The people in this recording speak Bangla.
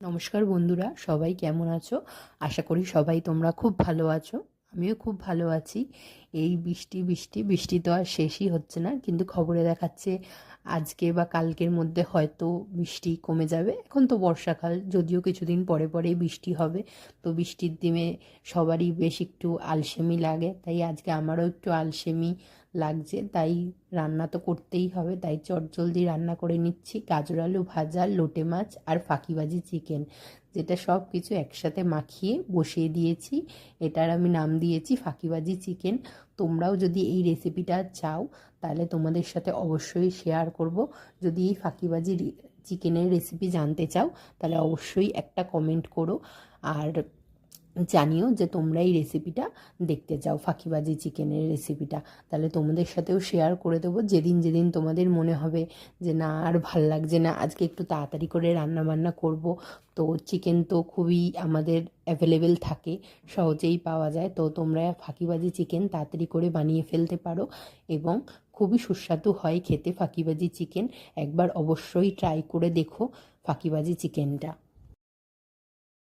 নমস্কার বন্ধুরা, সবাই কেমন আছো? আশা করি সবাই তোমরা খুব ভালো আছো। আমিও খুব ভালো আছি। এই বৃষ্টি বৃষ্টি বৃষ্টি তো আর শেষই হচ্ছে না, কিন্তু খবরে দেখাচ্ছে আজকে বা কালকের মধ্যে হয়তো বৃষ্টি কমে যাবে। এখন তো বর্ষাকাল, যদিও কিছুদিন পরে পরেই বৃষ্টি হবে। তো বৃষ্টির দিনে সবারই বেশ একটু আলসেমি লাগে, তাই আজকে আমারও একটু আলসেমি লাগছে। তাই রান্না তো করতেই হবে, তাই চটজলদি রান্না করে নিচ্ছি। গাজর আলু ভাজা, লোটে মাছ আর ফাঁকিবাজি চিকেন, যেটা সব কিছু একসাথে মাখিয়ে বসিয়ে দিয়েছি। এটার আমি নাম দিয়েছি ফাঁকিবাজি চিকেন। তোমরাও যদি এই রেসিপিটা চাও তাহলে তোমাদের সাথে অবশ্যই শেয়ার করব। যদি এই ফাঁকিবাজি চিকেনের রেসিপি জানতে চাও তাহলে অবশ্যই একটা কমেন্ট করো, আর জানিও যে তোমরা এই রেসিপিটা দেখতে চাও, ফাঁকিবাজি চিকেনের রেসিপিটা। তাহলে তোমাদের সাথেও শেয়ার করে দেবো। যেদিন যেদিন তোমাদের মনে হবে যে না আর ভাল লাগছে না, আজকে একটু তাড়াতাড়ি করে রান্না বান্না করব, তো চিকেন তো খুবই আমাদের অ্যাভেলেবেল থাকে, সহজেই পাওয়া যায়, তো তোমরা ফাঁকিবাজি চিকেন তাড়াতাড়ি করে বানিয়ে ফেলতে পারো এবং খুবই সুস্বাদু হয় খেতে ফাঁকিবাজি চিকেন। একবার অবশ্যই ট্রাই করে দেখো ফাঁকিবাজি চিকেনটা।